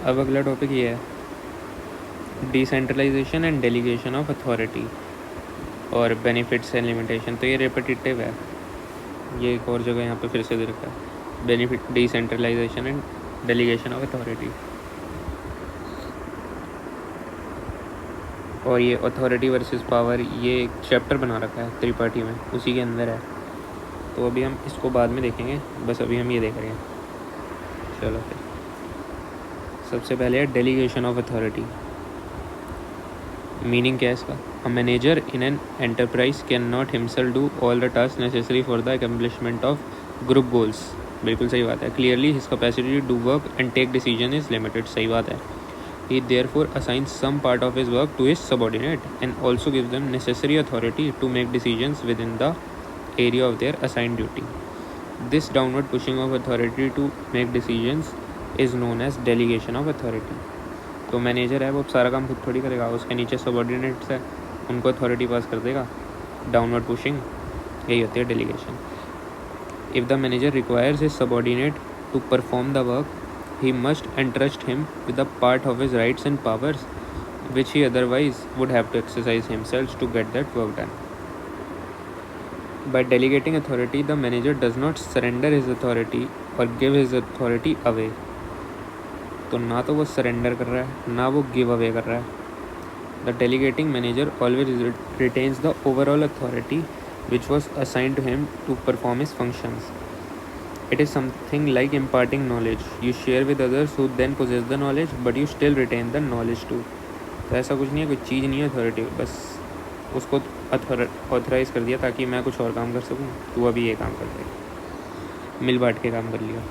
अब अगला टॉपिक ये है decentralisation and delegation of authority और बेनिफिट्स एंड लिमिटेशन। तो ये रिपीटेटिव है, ये एक और जगह यहाँ पे फिर से दे रखा है, benefit decentralisation and delegation of authority. और ये अथॉरिटी वर्सेस पावर, ये एक चैप्टर बना रखा है त्रिपाठी में, उसी के अंदर है। तो अभी हम इसको बाद में देखेंगे, बस अभी हम ये देख रहे हैं। चलो फिर सबसे पहले है डेलीगेशन ऑफ अथॉरिटी। मीनिंग क्या है इसका? A manager in an enterprise can not himself do all the task necessary for the accomplishment of group goals. बिल्कुल सही बात है। Clearly his capacity to do work and take decision is limited. सही बात है। He therefore assigns some part of his work to his subordinate and also gives them necessary authority to make decisions within the area of their assigned duty. This downward pushing of authority to make decisions is known as delegation of authority. तो manager है वो सारा काम खुद थोड़ी करेगा, उसके नीचे सबॉर्डिनेट्स है, उनको अथॉरिटी पास कर देगा। डाउनवर्ड पुशिंग यही होती है delegation. If the manager requires his subordinate to perform the work, he must entrust him with a part of his rights and powers which he otherwise would have to exercise himself to get that work done. By delegating authority, the manager does not surrender his authority or give his authority away. तो ना तो वो surrender कर रहा है, ना वो give away कर रहा है। The delegating manager always retains the overall authority which was assigned to him to perform his functions. It is something like imparting knowledge. You share with others who then possess the knowledge, but you still retain the knowledge too. तो ऐसा कुछ नहीं है, कोई चीज़ नहीं है authority, बस उसको ऑथराइज़ कर दिया ताकि मैं कुछ और काम कर सकूँ, तू अभी ये काम कर दे, मिल बांट के काम कर लिया।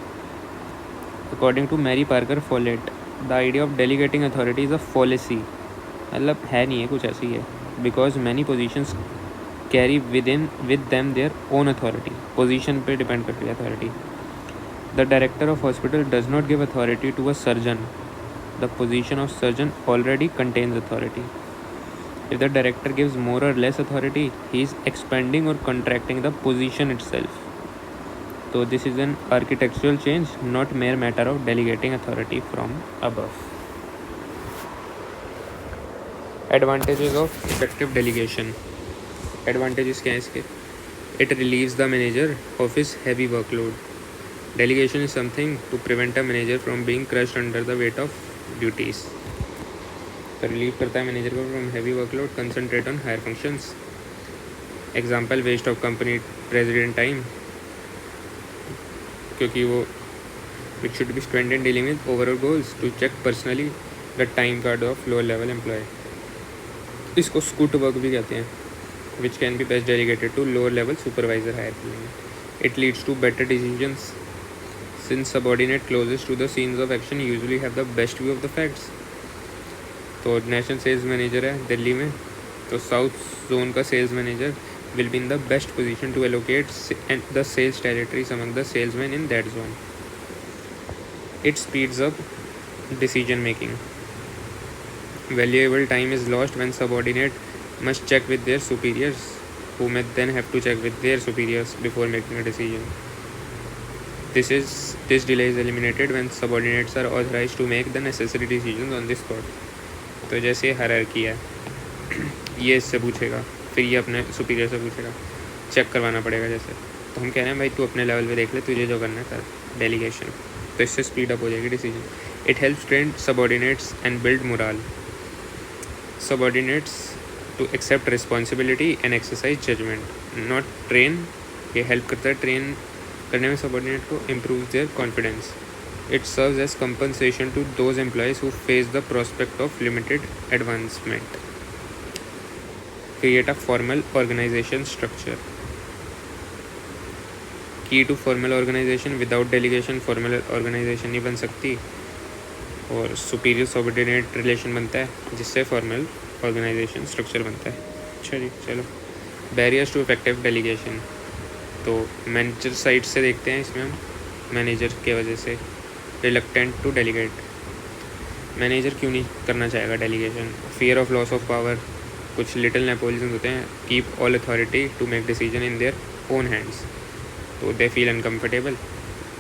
According to Mary Parker Follett, the idea of delegating authority is a policy. मतलब है नहीं है, कुछ ऐसी है। Because many positions carry with them their own authority. Position पे डिपेंड करती है authority. The director of hospital does not give authority to a surgeon. The position of surgeon already contains authority. If the director gives more or less authority, he is expanding or contracting the position itself. तो this is an architectural change, not mere matter of delegating authority from above. Advantages of effective delegation. Advantages क्या हैं इसके? It relieves the manager of his heavy workload. Delegation is something to prevent a manager from being crushed under the weight of duties. तो relieve करता है manager को from heavy workload, concentrate on higher functions. Example, waste of company president time, क्योंकि वो it should be spend in dealing with overall goals to check personally the time card of lower level employ. इसको scut work भी कहते हैं, which can be best delegated to lower level supervisor hierarchy. It leads to better decisions since subordinate closest to the scenes of action usually have the best view of the facts. तो national sales manager है दिल्ली में, तो south zone का sales manager will be in the best position to allocate the sales territories among the salesmen in that zone. It speeds up decision making. Valuable time is lost when subordinate must check with their superiors, who may then have to check with their superiors before making a decision. This delay is eliminated when subordinates are authorized to make the necessary decisions on the spot. तो जैसे hierarchy है, ये इससे पूछेगा, फिर ये अपने superior से पूछेगा, चेक करवाना पड़ेगा जैसे। तो हम कह रहे हैं भाई तू अपने लेवल पे देख ले, तुझे जो करना है कर। डेलीगेशन, तो इससे स्पीड अप हो जाएगी decision. It helps train subordinates and build moral. Subordinates to accept responsibility and exercise judgment, not train। ये help करता है ट्रेन करने में subordinate को, improves their confidence। It serves as compensation to those employees who face the prospect of limited advancement। Create a formal organization structure। Key to formal organization, without delegation formal organization नहीं बन सकती, और superior subordinate relation बनता है जिससे formal organisation structure बनता है। अच्छा जी, चलो बैरियर्स टू इफेक्टिव डेलीगेशन। तो मैनेजर साइड से देखते हैं इसमें हम। मैनेजर के वजह से रिलक्टेंट टू डेलीगेट। मैनेजर क्यों नहीं करना चाहेगा delegation? Fear of loss of power. कुछ लिटिल नेपोलियंस होते हैं, keep all authority to make decision in their own hands, तो दे फील अनकम्फर्टेबल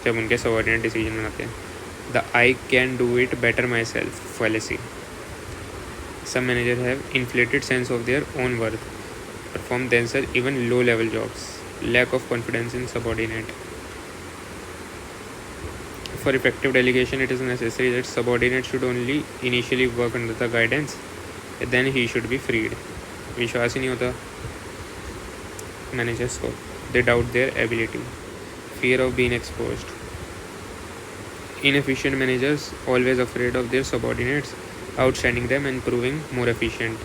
जब उनके सबॉर्डिनेट डिसीजन बनाते हैं। The I can do it better myself fallacy. Some managers have inflated sense of their own worth, perform themselves even low level jobs, lack of confidence in subordinate. For effective delegation, it is necessary that subordinate should only initially work under the guidance, then he should be freed. विश्वास ही नहीं होता managers को. They doubt their ability. Fear of being exposed. Inefficient managers always afraid of their subordinates outstanding them and proving more efficient.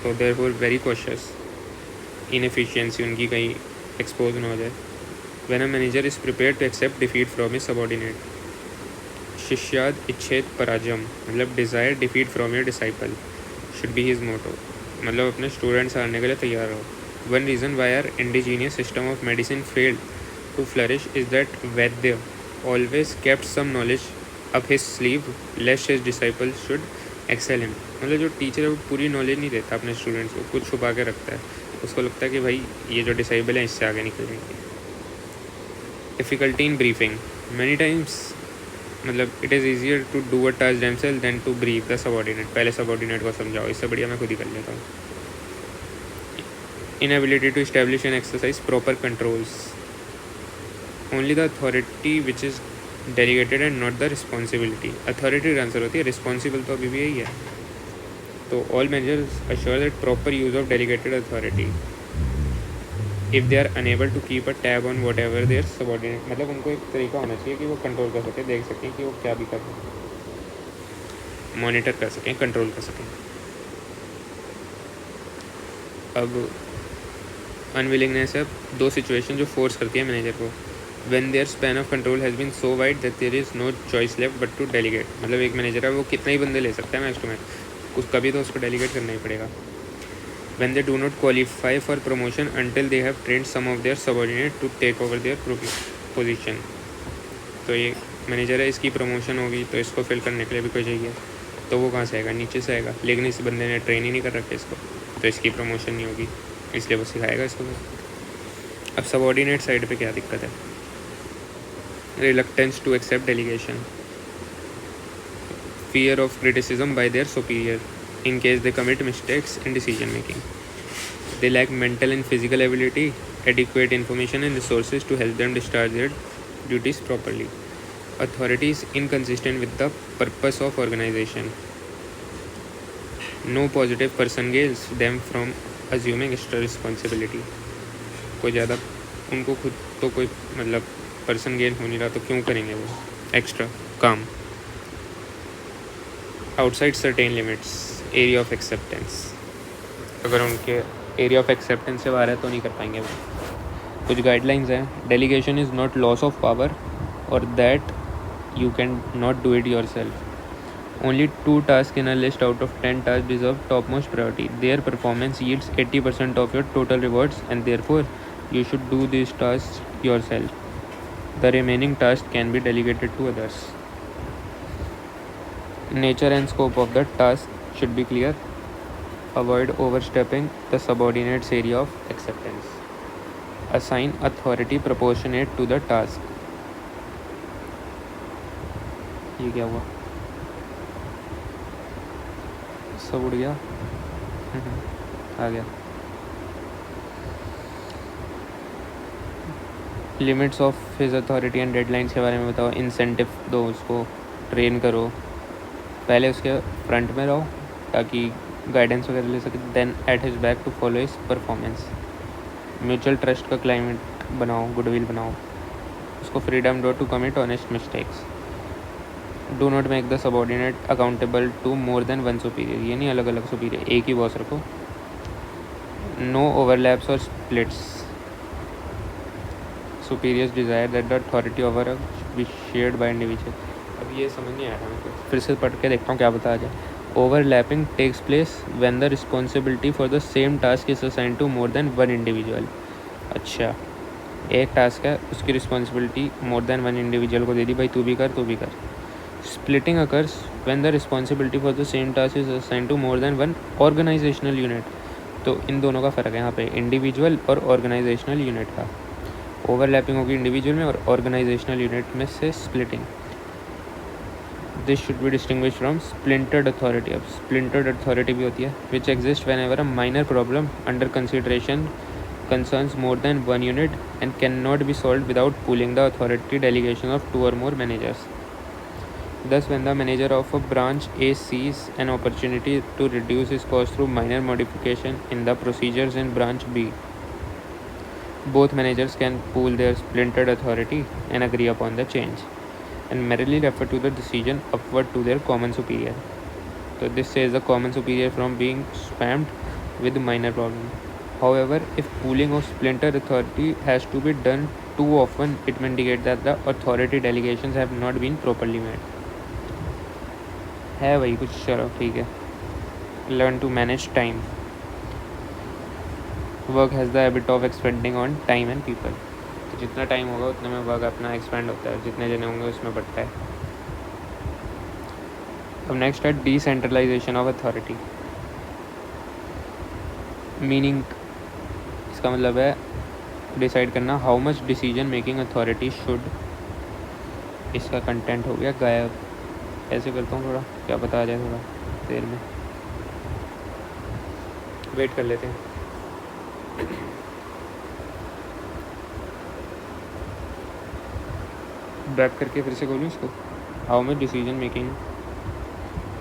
So therefore very cautious. Inefficiency उनकी कहीं expose ना हो जाए. When a manager is prepared to accept defeat from his subordinate. शिष्याद इच्छेद पराजम मतलब desire defeat from your disciple should be his motto. मतलब अपने students हारने के लिए तैयार रहो. One reason why our indigenous system of medicine failed to flourish is that Vaidya always kept some knowledge up his sleeve lest his disciples should excel him. मतलब जो teacher है वो पूरी नॉलेज नहीं देता अपने स्टूडेंट्स को, कुछ छुपा के रखता है. उसको लगता है कि भाई ये जो डिसाइबल है इससे आगे निकल जाएंगे. Difficulty in briefing. Many times मतलब it is easier to do a task themselves than to brief the subordinate. पहले सबऑर्डिनेट को समझाओ, इससे बढ़िया मैं खुद ही कर लेता हूँ. Inability to establish and exercise proper controls. Only the authority which is delegated and not the responsibility. Authority answer होती है, responsible तो अभी भी यही है. तो all managers assure that proper use of delegated authority. If they are unable to keep a tab on whatever their subordinate, मतलब उनको एक तरीका होना चाहिए कि वो कंट्रोल कर सकें, देख सकें कि वो क्या भी कर रहे हैं, मॉनिटर कर सकें, कंट्रोल कर सकें. अब अनविलिंगनेस है दो सिचुएशन जो फोर्स करती है मैनेजर को. When their span of control has been so wide that there is no choice left but to delegate. मतलब एक मैनेजर है वो कितना ही बंदे ले सकता है मैक्स टू मैक्स, कुछ कभी तो उसको डेलीगेट करना ही पड़ेगा. When they do not qualify for promotion until they have trained some of their subordinate to take over their position. तो ये मैनेजर है, इसकी प्रमोशन होगी तो इसको फिल करने के लिए भी कोई चाहिए, तो वो कहाँ से आएगा, नीचे से आएगा. लेकिन इस बंदे ने ट्रेन ही नहीं कर रखा इसको, तो इसकी प्रमोशन नहीं होगी, इसलिए वो सिखाएगा इसको. अब सबऑर्डिनेट साइड पे क्या दिक्कत है. Reluctance to accept delegation. Fear of criticism by their superior in case they commit mistakes in decision making. They lack mental and physical ability, adequate information and resources to help them discharge their duties properly. Authority is inconsistent with the purpose of organisation. No positive person gels them from assuming extra responsibility. कोई ज़्यादा उनको खुद तो कोई मतलब person gain हो नहीं रहा तो क्यों करेंगे वो एक्स्ट्रा काम. Outside certain limits, area of acceptance. अगर उनके एरिया ऑफ एक्सेप्टेंस से बाहर है तो नहीं कर पाएंगे वो. कुछ गाइडलाइंस हैं. Delegation is not loss of power और that you can not do it yourself. Only 2 tasks in a list out of 10 tasks deserve topmost priority. Their performance yields 80% of your total rewards and therefore you should do these tasks yourself. The remaining tasks can be delegated to others. Nature and scope of the task should be clear. Avoid overstepping the subordinate's area of acceptance. Assign authority proportionate to the task. ये क्या हुआ, सब उड़ गया. आ गया. Limits of his authority and deadlines के बारे में बताओ. इंसेंटिव दो उसको, ट्रेन करो, पहले उसके फ्रंट में रहो ताकि गाइडेंस वगैरह ले सके. Then at his back to follow his performance. Mutual trust का क्लाइमेट बनाओ, गुडविल बनाओ. उसको फ्रीडम दो to commit honest mistakes. Do not make the subordinate accountable to more than one superior. ये नहीं अलग अलग सुपीरियर, एक ही बॉस रखो. नो ओवरलैप्स और splits. Superiors desire that the authority over be shared by individual. अब ये समझ नहीं आया था मेरे को, फिर से पढ़ के देखता हूँ क्या बता जाए. Overlapping takes place when the responsibility for the same task is assigned to more than one individual. अच्छा, एक टास्क है, उसकी responsibility more than one individual को दे दी, भाई तू भी कर, तू भी कर. Splitting occurs when the responsibility for the same task is assigned to more than one organizational unit. तो इन दोनों का फ़र्क है यहाँ पे, इंडिविजुअल और ऑर्गेनाइजेशनल यूनिट का. ओवरलैपिंग होगी इंडिविजुअल में और ऑर्गेनाइजेशनल यूनिट में से splitting. This should be distinguish from splintered authority. अब स्प्लिंटर्ड अथॉरिटी भी होती है which exist whenever a minor problem under consideration concerns more than one unit and cannot be solved without pooling the authority delegation of two or more managers. Thus, when the manager of a branch A sees an opportunity to reduce his cost through minor modification in the procedures in branch B, both managers can pool their splintered authority and agree upon the change and merely refer to the decision upward to their common superior. So this saves the common superior from being spammed with minor problems. However, if pooling of splinter authority has to be done too often, it may indicate that the authority delegations have not been properly made. है भाई कुछ, चलो ठीक है. Learn to manage time. Work has the habit of expanding on time and people. तो जितना time होगा उतने में वर्क अपना एक्सपेंड होता है, जितने जने होंगे उसमें बढ़ता है. अब नेक्स्ट है डिसेंट्रलाइजेशन ऑफ अथॉरिटी. मीनिंग इसका मतलब है डिसाइड करना how much decision making authority should. इसका कंटेंट हो गया गायब. ऐसे करता हूँ थोड़ा, क्या पता आ जाए थोड़ा देर में. वेट कर लेते हैं. बैक करके फिर से खोलूँ इसको. How much decision making.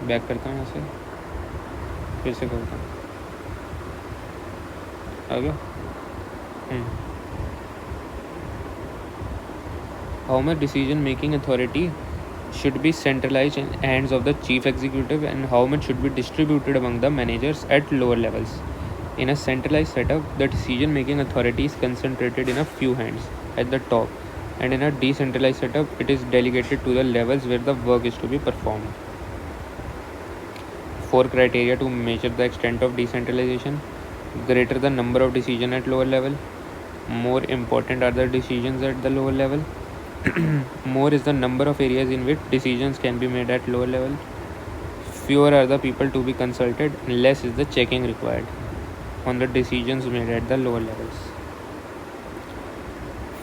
Back करता हूँ ऐसे, फिर से खोलता हूँ. आ गया. How much decision making authority should be centralized in hands of the chief executive and how much should be distributed among the managers at lower levels. In a centralized setup, the decision making authority is concentrated in a few hands at the top, and in a decentralized setup it is delegated to the levels where the work is to be performed. 4 criteria to measure the extent of decentralization. Greater the number of decisions at lower level, more important are the decisions at the lower level. More is the number of areas in which decisions can be made at lower level. Fewer are the people to be consulted, and less is the checking required on the decisions made at the lower levels.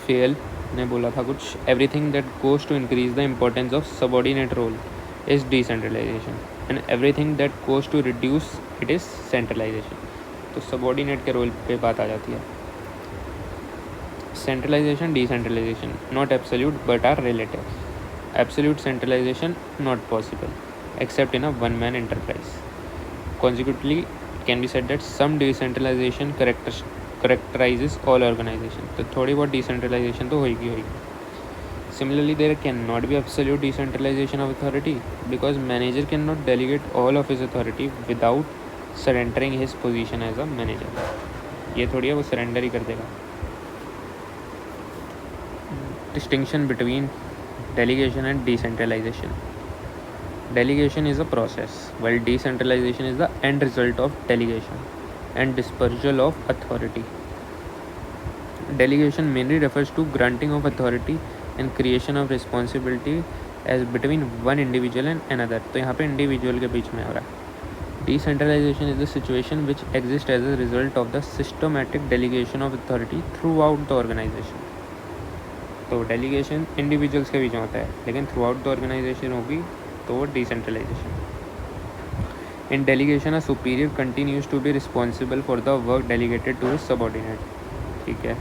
Fail ने बोला था कुछ. Everything that goes to increase the importance of subordinate role is decentralization, and everything that goes to reduce it is centralization. तो subordinate के role पे बात आ जाती है. Centralization, decentralization, not absolute but are relative. Absolute centralization not possible except in a one-man enterprise. Consequently, it can be said that some decentralization characterizes all organizations. तो थोड़ी बहुत decentralization तो होगी. Similarly, there cannot be absolute decentralization of authority because manager cannot delegate all of his authority without surrendering his position as a manager. ये थोड़ी है वो surrender ही कर देगा. Distinction between delegation and decentralization. Delegation is a process, while decentralization is the end result of delegation and dispersal of authority. Delegation mainly refers to granting of authority and creation of responsibility as between one individual and another. तो यहाँ पे individual के बीच में हो रहा है. Decentralization is the situation which exists as a result of the systematic delegation of authority throughout the organization. तो delegation individuals के बीच में होता है, लेकिन थ्रू आउट द ऑर्गेनाइजेशन होगी तो वो decentralisation. In delegation a superior continues to be responsible for the work delegated to his subordinate. ठीक है.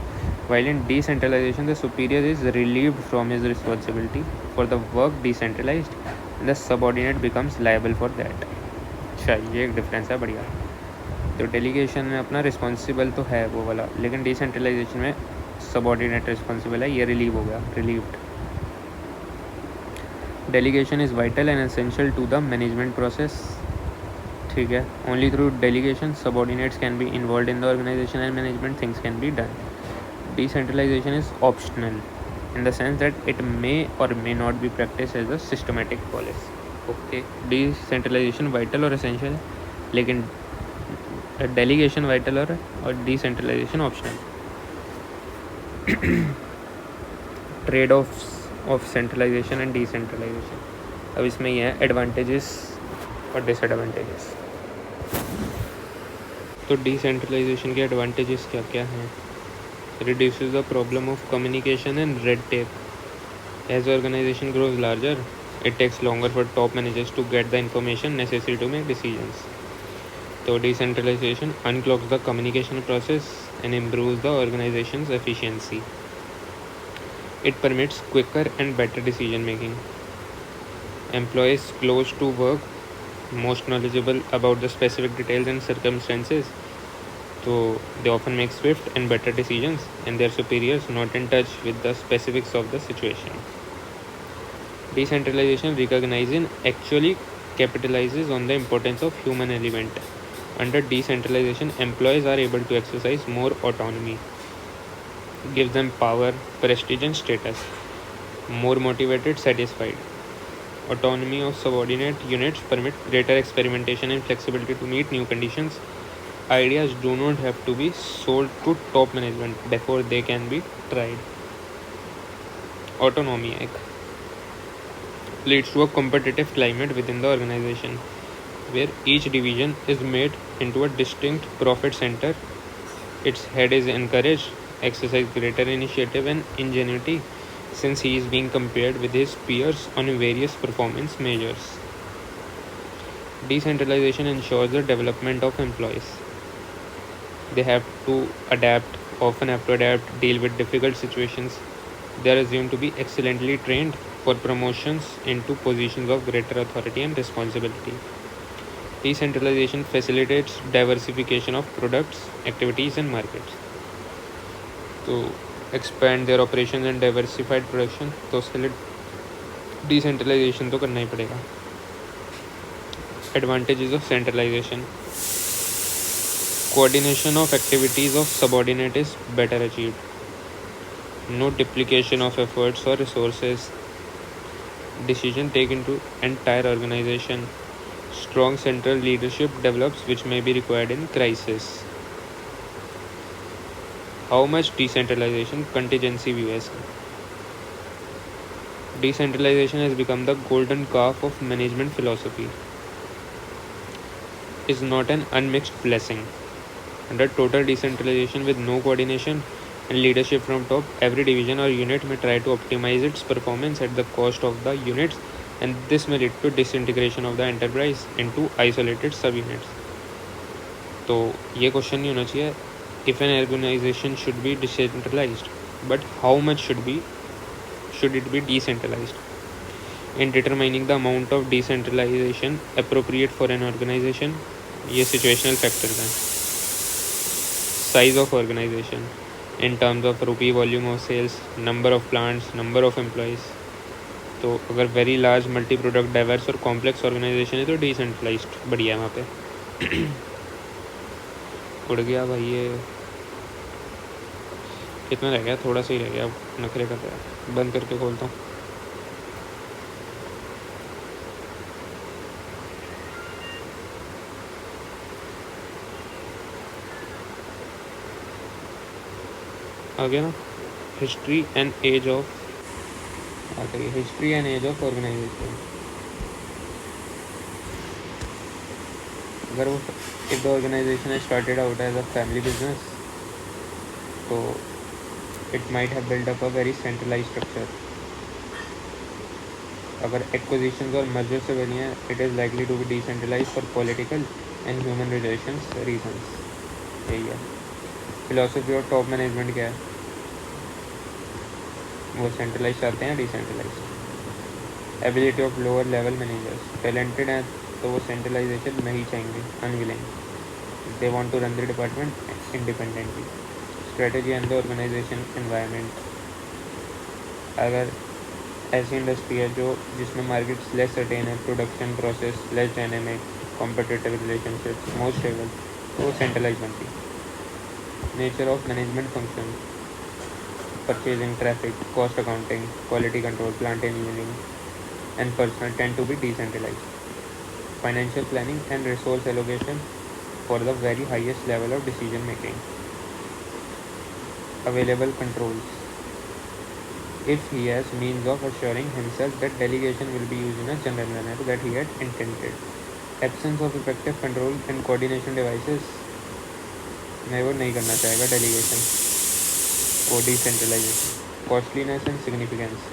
While in decentralisation the superior is relieved from his responsibility for the work decentralised and the subordinate becomes liable for that. अच्छा, ये एक difference है. बढ़िया. तो delegation में अपना रिस्पॉन्सिबल तो है वो वाला, लेकिन डिसेंट्रलाइजेशन में सबऑर्डिनेट रिस्पॉन्सिबल है, ये रिलीव हो गया, relieved. Delegation is vital and essential to the management process. ठीक है. Only through delegation subordinates can be involve in the organisation and management things can be done. Decentralisation is optional in the sense that it may or may not be practiced as a systematic policy. Okay. Decentralisation vital और essential है, लेकिन delegation vital और decentralisation optional. Trade off centralisation and decentralisation. अब इसमें ये है advantages और disadvantages. तो डिसेंट्रलाइजेशन के एडवांटेजेस क्या क्या हैं. reduces the problem of communication and red tape. As the organization grows larger, It takes longer for top managers to get the information necessary to make decisions. So decentralization unclogs the communication process and improves the organization's efficiency. It permits quicker and better decision making. Employees close to work, most knowledgeable about the specific details and circumstances, so they often make swift and better decisions, and their superiors not in touch with the specifics of the situation. Decentralization recognizing actually capitalizes on the importance of human element. Under decentralization, employees are able to exercise more autonomy, gives them power, prestige, and status. More motivated, satisfied. Autonomy of subordinate units permit greater experimentation and flexibility to meet new conditions. Ideas do not have to be sold to top management before they can be tried. Autonomy leads to a competitive climate within the organization where each division is made into a distinct profit center. Its head is encouraged exercise greater initiative and ingenuity since he is being compared with his peers on various performance measures. Decentralization ensures the development of employees. They have to adapt, often have to adapt, deal with difficult situations. They are assumed to be excellently trained for promotions into positions of greater authority and responsibility. Decentralization facilitates diversification of products, activities, and markets. To expand their operations and diversified production, तो उसके लिए decentralization तो करना ही पड़ेगा. Advantages of centralization. Coordination of activities of subordinate is better achieved. No duplication of efforts or resources. Decision taken to entire organization. Strong central leadership develops which may be required in crisis. How much decentralization contingency view है इसका. Decentralization has become the golden calf of management philosophy. Is not an unmixed blessing. Under total decentralization with no coordination and leadership from top, every division or unit may try to optimize its performance at the cost of the units, and this may lead to disintegration of the enterprise into isolated subunits. तो ये question नहीं होना चाहिए if an organization should be decentralized, but how much should it be decentralized? In determining the amount of decentralization appropriate for an organization, ये situational factors हैं. Size of organization in terms of rupee volume of sales, number of plants, number of employees. तो अगर very large multi product diverse और complex organisation है तो decentralised बढ़िया है वहाँ पे. उड़ गया भाई ये. कितना रह गया? थोड़ा सा ही रह गया. नखरे कर रहा है. बंद करके खोलता हूँ. आ गया ना. History and age of history and age of organisation. अगर वो if the organization has started out as a family business, so it might have built up a very centralized structure. अगर acquisitions और mergers से बनी है, it is likely to be decentralized for political and human relations reasons. यही है. Philosophy और top management क्या है? वो centralized चाहते हैं decentralized. Ability of lower level managers. Talented हैं तो वो centralization नहीं चाहेंगे. Unwilling. They want to run the department independently. Strategy and the organization environment. अगर ऐसी इंडस्ट्री है जो जिसमें मार्केट्स लेस सर्टेन है, production process less dynamic, competitive relationships more stable, तो वो सेंट्रलाइज बनती. Nature of management function. Purchasing, traffic, cost accounting, quality control, plant engineering and personnel tend to be decentralise. Financial planning and resource allocation for the very highest level of decision making. Available controls. If he has means of assuring himself that delegation will be used in a general manner that he had intended. Absence of effective control and coordination devices. मैं वो नहीं करना चाहेगा delegation or decentralization. Costliness and significance.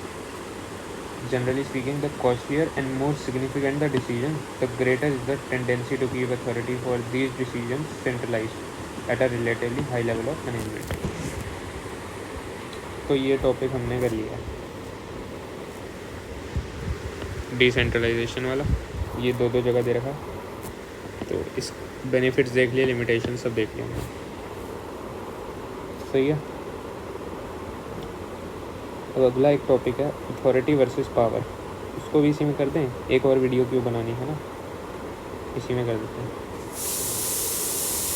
Generally speaking, the costlier and more significant the decision, the greater is the tendency to give authority for these decisions centralized at a relatively high level of management. तो ये topic हमने कर लिया decentralisation वाला, ये दो जगह दे रखा, तो इस बेनिफिट्स देख लिए, लिमिटेशन सब देख लिया हमने, सही है। अब अगला एक टॉपिक है अथॉरिटी वर्सेस पावर, उसको भी इसी में कर दें, एक और वीडियो क्यों बनानी है ना, इसी में कर देते हैं।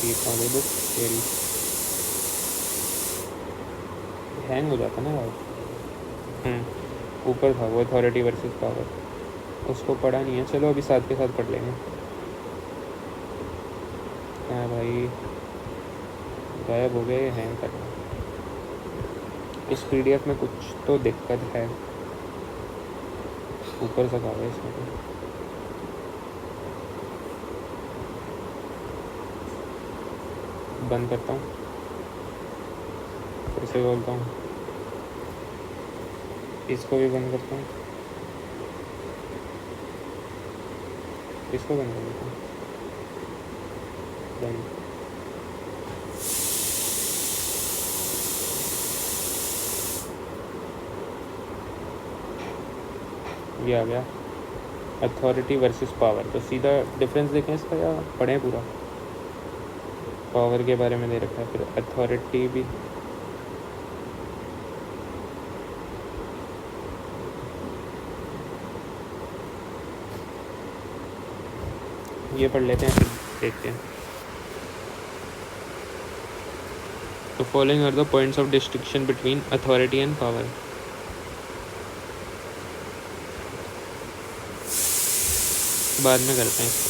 ठीक है, बुक तेरी हैंग हो जाता ना यार। ऊपर था वो अथॉरिटी वर्सेस पावर, उसको पढ़ा नहीं है, चलो अभी साथ के साथ पढ़ लेंगे। हाँ भाई गायब हो गए, हैंग कर रहा है। इस PDF में कुछ तो दिक्कत है, ऊपर तक आ गया इसमें तो। बंद करता हूँ, फिर से बोलता हूँ, इसको भी बंद करता हूँ, इसको बंद कर देता हूँ, बंद। ये आ गया अथॉरिटी वर्सेस पावर, तो सीधा डिफरेंस देखें इसका या पढ़ें पूरा? पावर के बारे में दे रखा है, फिर अथॉरिटी भी, ये पढ़ लेते हैं फिर देखते हैं। तो following are the points of distinction between authority and power. बाद में करते हैं।